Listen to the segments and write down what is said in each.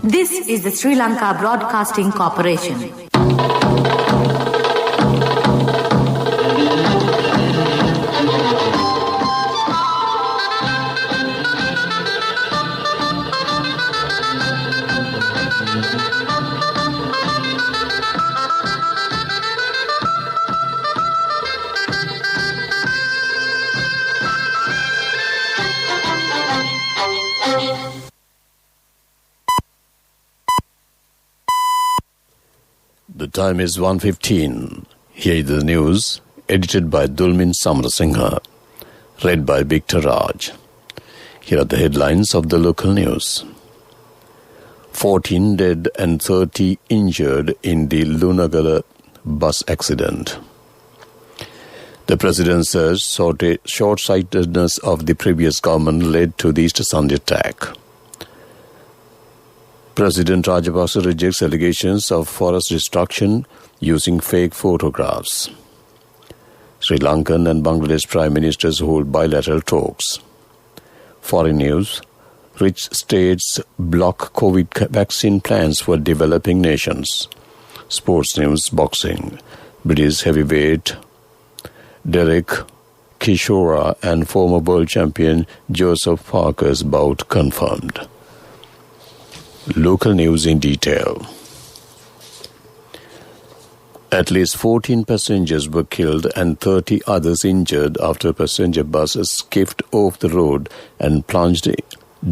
This is the Sri Lanka Broadcasting Corporation. The time is 1:15. Here is the news, edited by Dulmin Samrasingha, read by Victor Raj. Here are the headlines of the local news. 14 dead and 30 injured in the Lunagala bus accident. The president says short-sightedness of the previous government led to the Easter Sunday attack. President Rajapaksa rejects allegations of forest destruction using fake photographs. Sri Lankan and Bangladesh Prime Ministers hold bilateral talks. Foreign news. Rich states block COVID vaccine plans for developing nations. Sports news. Boxing. British heavyweight Derek Chisora and former world champion Joseph Parker's bout confirmed. Local news in detail. At least 14 passengers were killed and 30 others injured after a passenger bus skipped off the road and plunged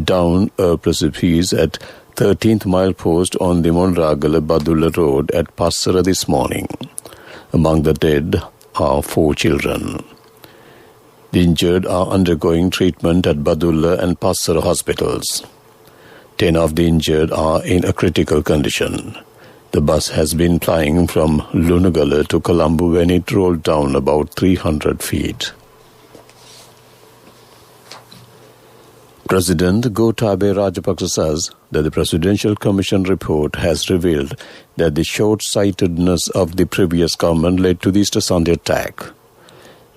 down a precipice at 13th mile post on the Monragala-Badulla road at Passara this morning. Among the dead are 4 children. The injured are undergoing treatment at Badulla and Passara hospitals. 10 of the injured are in a critical condition. The bus has been plying from Lunagala to Colombo when it rolled down about 300 feet. President Gotabaya Rajapaksa says that the Presidential Commission report has revealed that the short-sightedness of the previous government led to the Easter Sunday attack.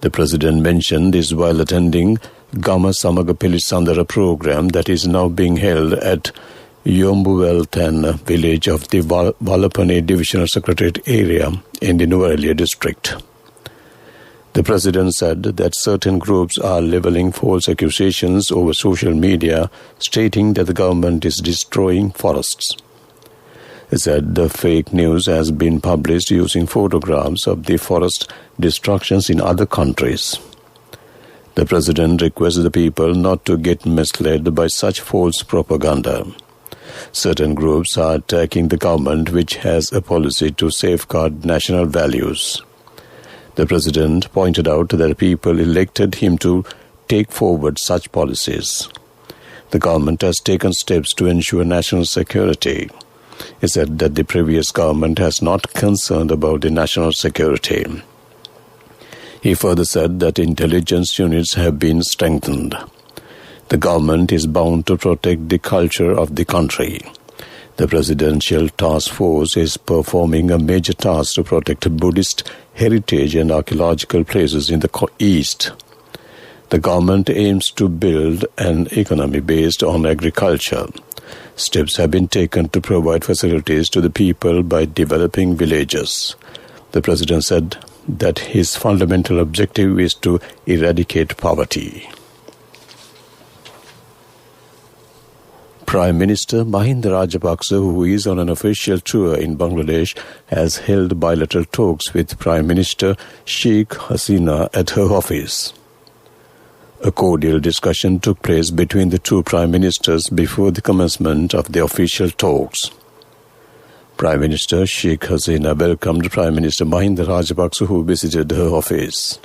The President mentioned this while attending Gama Samaga Pilisandara program that is now being held at Yombuweltan village of the Valapane Divisional Secretariat area in the Nuwara district. The President said that certain groups are levelling false accusations over social media, stating that the government is destroying forests. He said the fake news has been published using photographs of the forest destructions in other countries. The President requested the people not to get misled by such false propaganda. Certain groups are attacking the government, which has a policy to safeguard national values. The President pointed out that people elected him to take forward such policies. The government has taken steps to ensure national security. He said that the previous government has not concerned about the national security. He further said that intelligence units have been strengthened. The government is bound to protect the culture of the country. The Presidential Task Force is performing a major task to protect Buddhist heritage and archaeological places in the East. The government aims to build an economy based on agriculture. Steps have been taken to provide facilities to the people by developing villages. The President said that his fundamental objective is to eradicate poverty. Prime Minister Mahinda Rajapaksa, who is on an official tour in Bangladesh, has held bilateral talks with Prime Minister Sheikh Hasina at her office. A cordial discussion took place between the two Prime Ministers before the commencement of the official talks. Prime Minister Sheikh Hasina welcomed Prime Minister Mahinda Rajapaksa, who visited her office.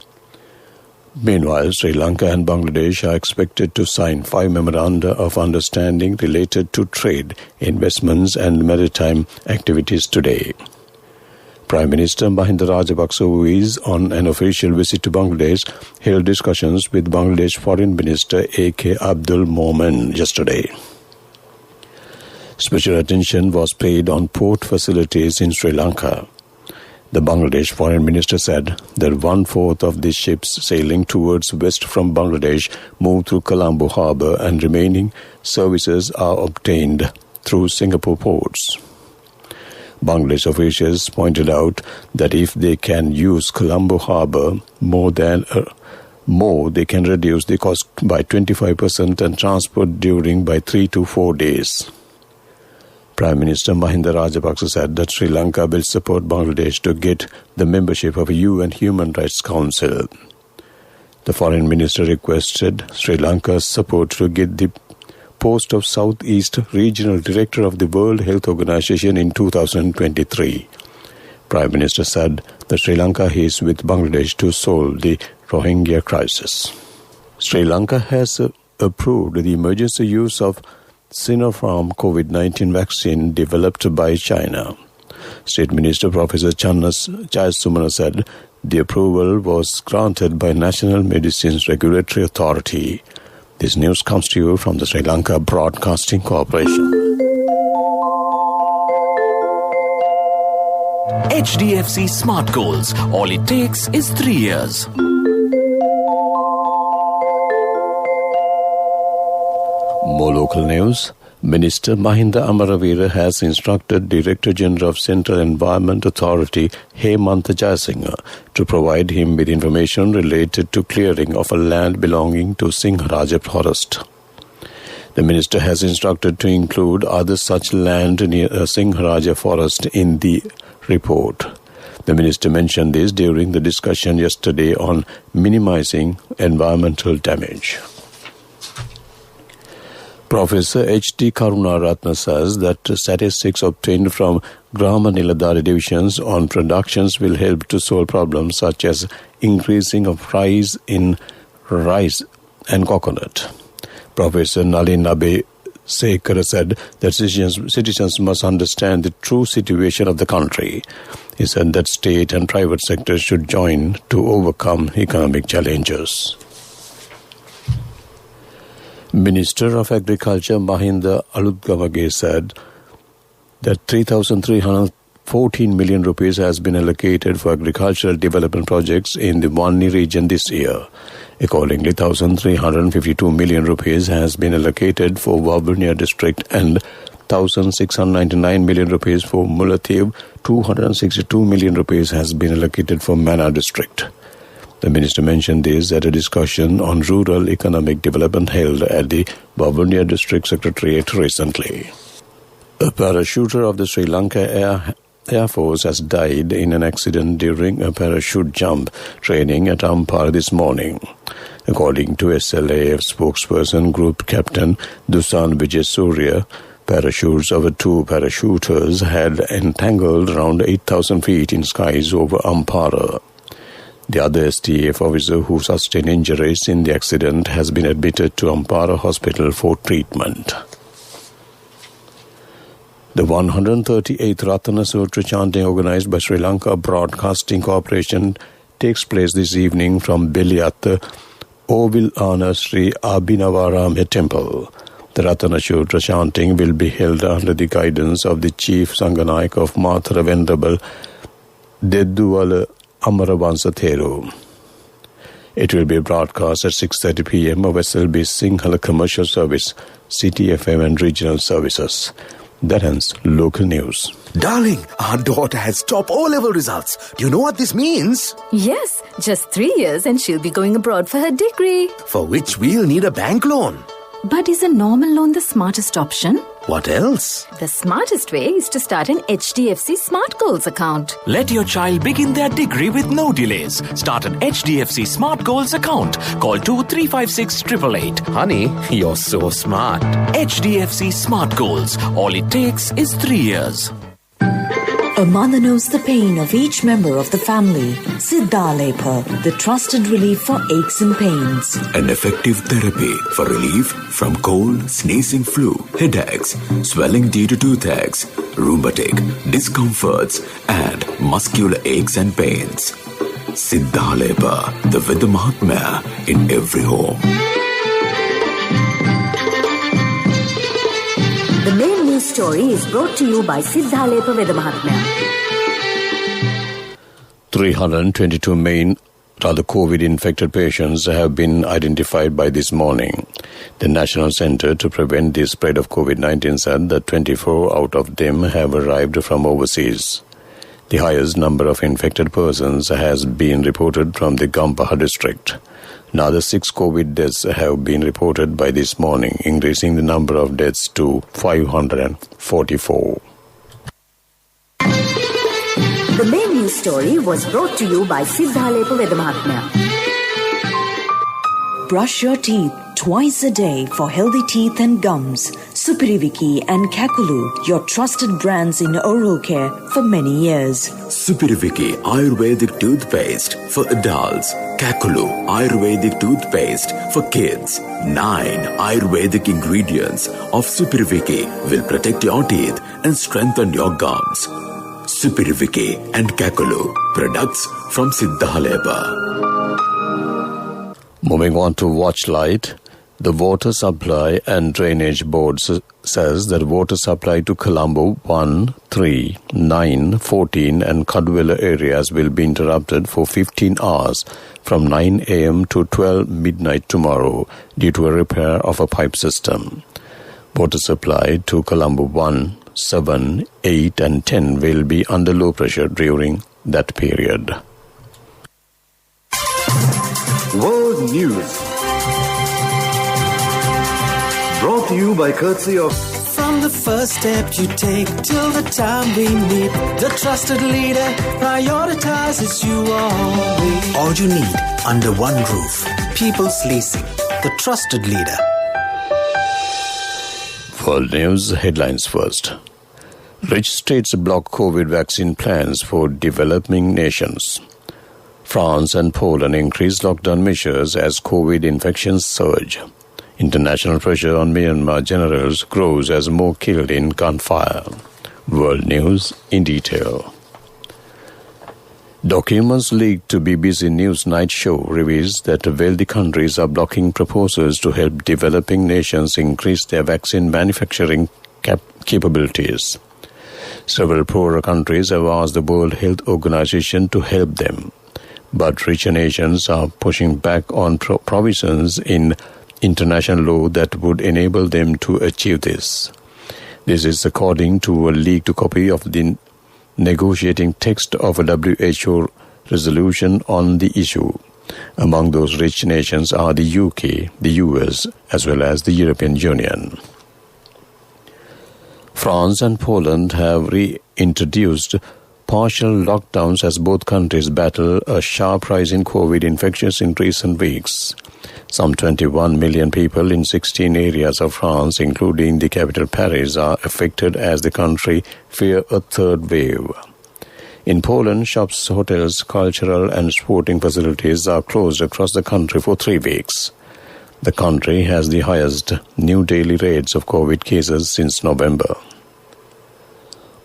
Meanwhile, Sri Lanka and Bangladesh are expected to sign 5 memoranda of understanding related to trade, investments and maritime activities today. Prime Minister Mahinda Rajapaksa, who is on an official visit to Bangladesh, held discussions with Bangladesh Foreign Minister A.K. Abdul Momen yesterday. Special attention was paid on port facilities in Sri Lanka. The Bangladesh Foreign Minister said that 1/4 of the ships sailing towards west from Bangladesh moved through Colombo harbour and remaining services are obtained through Singapore ports. Bangladesh officials pointed out that if they can use Colombo harbour more, they can reduce the cost by 25% and transport during by 3 to 4 days. Prime Minister Mahinda Rajapaksa said that Sri Lanka will support Bangladesh to get the membership of UN Human Rights Council. The Foreign Minister requested Sri Lanka's support to get the post of Southeast Regional Director of the World Health Organization in 2023. Prime Minister said that Sri Lanka is with Bangladesh to solve the Rohingya crisis. Sri Lanka has approved the emergency use of Sinopharm COVID-19 vaccine developed by China. State Minister Professor Chaya Sumana said the approval was granted by National Medicines Regulatory Authority. This news comes to you from the Sri Lanka Broadcasting Corporation. HDFC Smart Goals. All it takes is 3 years. More local news. Minister Mahinda Amaravira has instructed Director General of Central Environment Authority Hemantha Jayasinghe to provide him with information related to clearing of a land belonging to Singharaja Forest. The minister has instructed to include other such land near Singharaja Forest in the report. The minister mentioned this during the discussion yesterday on minimizing environmental damage. Professor H.D. Karunaratne says that statistics obtained from Grama Niladhari divisions on productions will help to solve problems such as increasing of price in rice and coconut. Professor Nalin Abe Sekar said that citizens must understand the true situation of the country. He said that state and private sectors should join to overcome economic challenges. Minister of Agriculture Mahinda Alutgamage said that 3,314 million rupees has been allocated for agricultural development projects in the Wani region this year. Accordingly, 1,352 million rupees has been allocated for Waburnia district and 1,699 million rupees for Mullaitiv. 262 million rupees has been allocated for Mana district. The minister mentioned this at a discussion on rural economic development held at the Waburnia District Secretariat recently. A parachuter of the Sri Lanka Air Force has died in an accident during a parachute jump training at Ampara this morning. According to SLAF spokesperson Group Captain Dusan Vijay Surya, parachutes of 2 parachuters had entangled around 8,000 feet in skies over Ampara. The other STAF officer who sustained injuries in the accident has been admitted to Ampara Hospital for treatment. The 138th Ratana Sutra chanting organized by Sri Lanka Broadcasting Corporation takes place this evening from Beliat, Ovilana Sri Abhinavaramya Temple. The Ratana Sutra chanting will be held under the guidance of the Chief Sanganaik of Mathura Venerable Dedduwala Amaravansa Theru. It will be broadcast at 6:30 p.m. of SLBC Sinhala Commercial Service, City FM and Regional Services. That ends local news. Darling, our daughter has top O-level results. Do you know what this means? Yes, just 3 years and she'll be going abroad for her degree. For which we'll need a bank loan. But is a normal loan the smartest option? What else? The smartest way is to start an HDFC Smart Goals account. Let your child begin their degree with no delays. Start an HDFC Smart Goals account. Call 2356 888. Honey, you're so smart. HDFC Smart Goals. All it takes is 3 years. A mother knows the pain of each member of the family. Siddhalepa, the trusted relief for aches and pains. An effective therapy for relief from cold, sneezing, flu, headaches, swelling due to toothaches, rheumatic, discomforts, and muscular aches and pains. Siddhalepa, the Vidamahatmya in every home. The main news story is brought to you by Siddhalepa Vedamahatmya. 322 main COVID-infected patients have been identified by this morning. The National Center to Prevent the Spread of COVID-19 said that 24 out of them have arrived from overseas. The highest number of infected persons has been reported from the Gampaha district. Another 6 COVID deaths have been reported by this morning, increasing the number of deaths to 544. The main news story was brought to you by Siddhalepa Vedamahatmya. Brush your teeth twice a day for healthy teeth and gums. Supiriviki and Kakulu, your trusted brands in oral care for many years. Supiriviki Ayurvedic toothpaste for adults. Kakulu Ayurvedic toothpaste for kids. 9 Ayurvedic ingredients of Supiriviki will protect your teeth and strengthen your gums. Supiriviki and Kakulu, products from Siddhalepa. Moving on to Watchlight, the Water Supply and Drainage Board says that water supply to Colombo 1, 3, 9, 14 and Kadwela areas will be interrupted for 15 hours from 9 a.m. to 12 midnight tomorrow due to a repair of a pipe system. Water supply to Colombo 1, 7, 8 and 10 will be under low pressure during that period. World News. Brought to you by courtesy of... From the first step you take till the time we meet, the trusted leader prioritizes you always. All you need under one roof. People's Leasing, the trusted leader. World News headlines first. Rich states block COVID vaccine plans for developing nations. France and Poland increase lockdown measures as COVID infections surge. International pressure on Myanmar generals grows as more killed in gunfire. World News in detail. Documents leaked to BBC News Night Show reveals that wealthy countries are blocking proposals to help developing nations increase their vaccine manufacturing capabilities. Several poorer countries have asked the World Health Organization to help them, but richer nations are pushing back on provisions in international law that would enable them to achieve this. This is according to a leaked copy of the negotiating text of a WHO resolution on the issue. Among those rich nations are the UK, the US, as well as the European Union. France and Poland have reintroduced partial lockdowns as both countries battle a sharp rise in COVID infections in recent weeks. Some 21 million people in 16 areas of France, including the capital Paris, are affected as the country fears a third wave. In Poland, shops, hotels, cultural and sporting facilities are closed across the country for 3 weeks. The country has the highest new daily rates of COVID cases since November.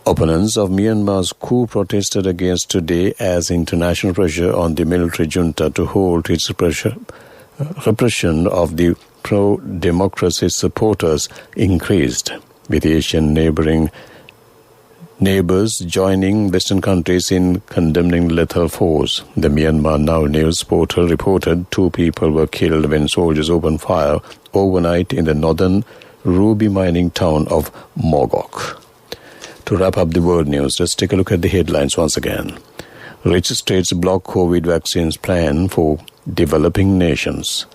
Opponents of Myanmar's coup protested against today as international pressure on the military junta to halt its repression of the pro-democracy supporters increased, with Asian neighbors joining Western countries in condemning lethal force. The Myanmar Now news portal reported 2 people were killed when soldiers opened fire overnight in the northern ruby mining town of Mogok. To wrap up the world news, let's take a look at the headlines once again. Rich states block COVID vaccines plan for developing nations.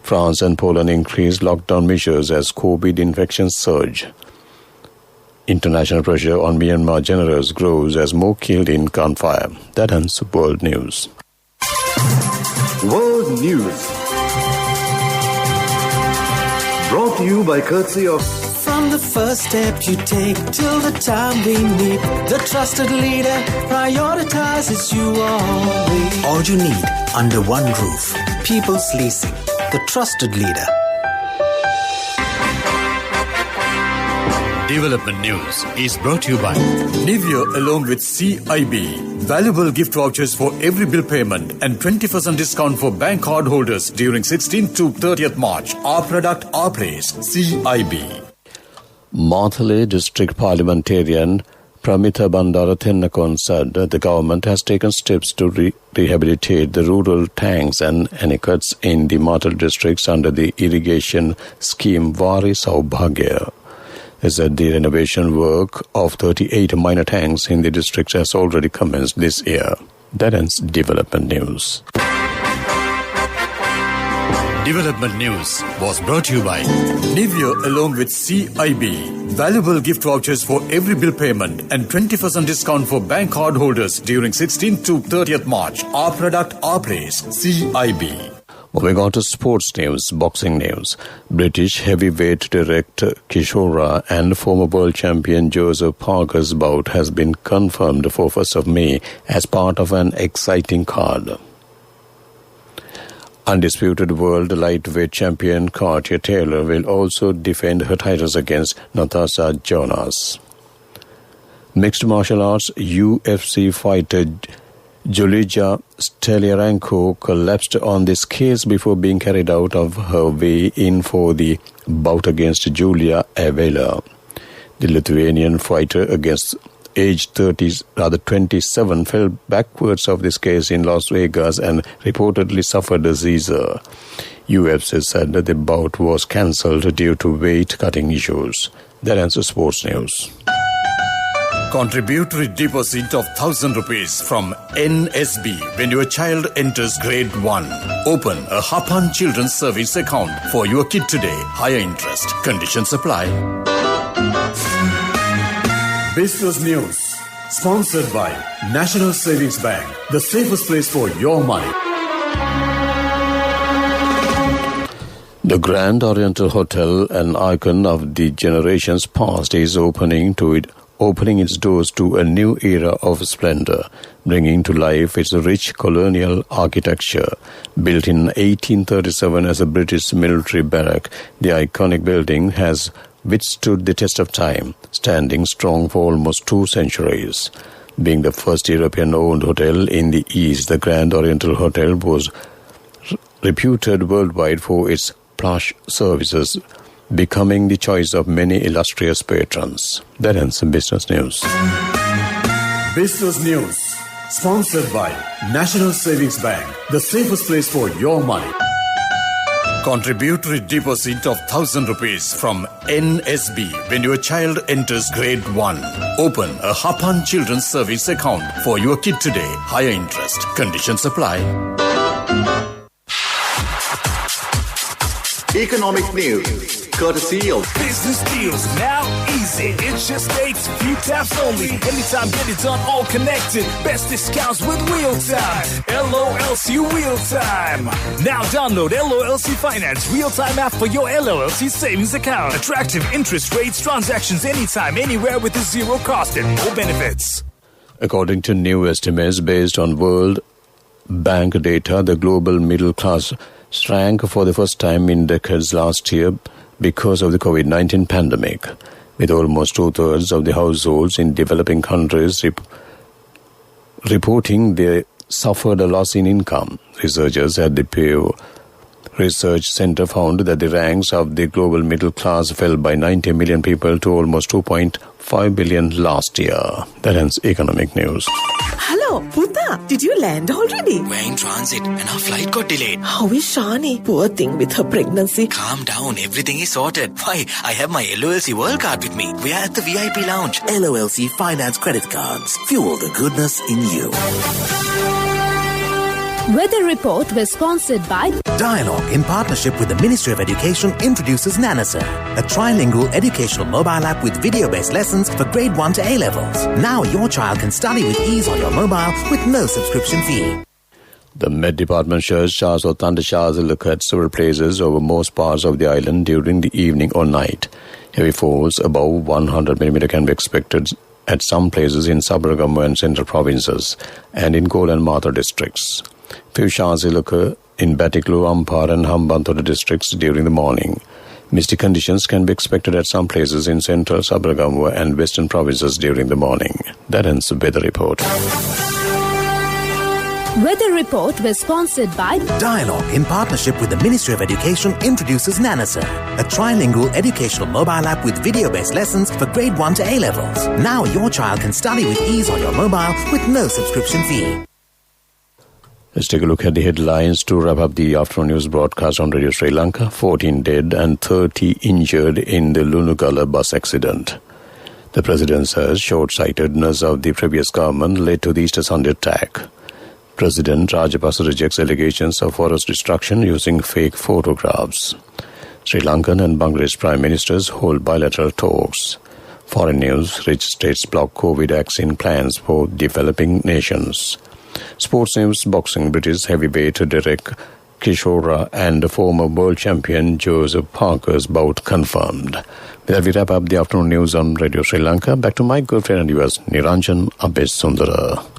France and Poland increase lockdown measures as COVID infections surge. International pressure on Myanmar generals grows as more killed in gunfire. That ends world news. World News. Brought to you by courtesy of... From the first step you take till the time we meet, the trusted leader prioritizes you always. All you need under one roof. People's Leasing, the trusted leader. Development News is brought to you by Nivea along with CIB. Valuable gift vouchers for every bill payment and 20% discount for bank card holders during 16th to 30th March. Our product, our place. CIB. Mathale District Parliamentarian Pramitha Bandara Thennakoon said that the government has taken steps to rehabilitate the rural tanks and anicuts in the Matal districts under the irrigation scheme Vari Saubhagya. He said the renovation work of 38 minor tanks in the districts has already commenced this year. That ends development news. Development News was brought to you by Nivea along with CIB. Valuable gift vouchers for every bill payment and 20% discount for bank card holders during 16th to 30th March. Our product, our place. CIB. Moving on to sports news, boxing news. British heavyweight director Kishora and former world champion Joseph Parker's bout has been confirmed for 1st of May as part of an exciting card. Undisputed world lightweight champion Katia Taylor will also defend her titles against Natasha Jonas. Mixed martial arts UFC fighter Julija Steliarenko collapsed on the scales before being carried out of her way in for the bout against Julia Avila. The Lithuanian fighter, against age 27, fell backwards off the scales in Las Vegas and reportedly suffered a seizure. UFC said that the bout was cancelled due to weight-cutting issues. That ends the sports news. Contributory deposit of 1,000 rupees from NSB when your child enters grade 1. Open a Hapan Children's Service account for your kid today. Higher interest. Conditions apply. Business News. Sponsored by National Savings Bank. The safest place for your money. The Grand Oriental Hotel, an icon of the generations past, is opening its doors to a new era of splendor, bringing to life its rich colonial architecture. Built in 1837 as a British military barrack, the iconic building has withstood the test of time, standing strong for almost 2 centuries. Being the first European-owned hotel in the East, the Grand Oriental Hotel was reputed worldwide for its plush services, becoming the choice of many illustrious patrons. That ends Business News. Business News. Sponsored by National Savings Bank. The safest place for your money. Contributory deposit of 1,000 rupees from NSB when your child enters grade 1. Open a Hapan Children's Service account for your kid today. Higher interest. Conditions apply. Economic news, courtesy of Business deals now easy. It just takes a few taps only. Anytime, get it done, all connected. Best discounts with real time. LOLC Real Time. Now download LOLC Finance Real Time app for your LOLC savings account. Attractive interest rates, transactions anytime, anywhere with a zero cost and more benefits. According to new estimates based on World Bank data, the global middle class shrank for the first time in decades last year because of the COVID-19 pandemic, with almost 2/3 of the households in developing countries reporting they suffered a loss in income. Researchers at the Pew Research Center found that the ranks of the global middle class fell by 90 million people to almost 2.5 billion last year. That ends economic news. Hello, Puta. Did you land already? We're in transit and our flight got delayed. How is Shani? Poor thing with her pregnancy. Calm down. Everything is sorted. Why? I have my LOLC World Card with me. We are at the VIP lounge. LOLC Finance Credit Cards. Fuel the goodness in you. Weather report was sponsored by Dialogue, in partnership with the Ministry of Education, introduces Nanasir, a trilingual educational mobile app with video-based lessons for grade 1 to A-levels. Now your child can study with ease on your mobile with no subscription fee. The Met Department shows showers or thunder showers will occur at several places over most parts of the island during the evening or night. Heavy falls above 100 mm can be expected at some places in Sabaragamu and central provinces and in Gol and Matha districts. Few showers will occur in Batiklu, Ampar and Hambantota districts during the morning. Misty conditions can be expected at some places in central Sabaragamu and western provinces during the morning. That ends the weather report. Weather report was sponsored by Dialogue in partnership with the Ministry of Education introduces Nanasa, a trilingual educational mobile app with video-based lessons for grade 1 to A-levels. Now your child can study with ease on your mobile with no subscription fee. Let's take a look at the headlines to wrap up the afternoon news broadcast on Radio Sri Lanka. 14 dead and 30 injured in the Lunugala bus accident. The President says short-sightedness of the previous government led to the Easter Sunday attack. President Rajapaksa rejects allegations of forest destruction using fake photographs. Sri Lankan and Bangladesh Prime Ministers hold bilateral talks. Foreign news, rich states block COVID vaccine plans for developing nations. Sports news, boxing, British heavyweight Derek Kishora and former world champion Joseph Parker's bout confirmed. With that, we wrap up the afternoon news on Radio Sri Lanka. Back to my good friend and US, Niranjan Abesundara.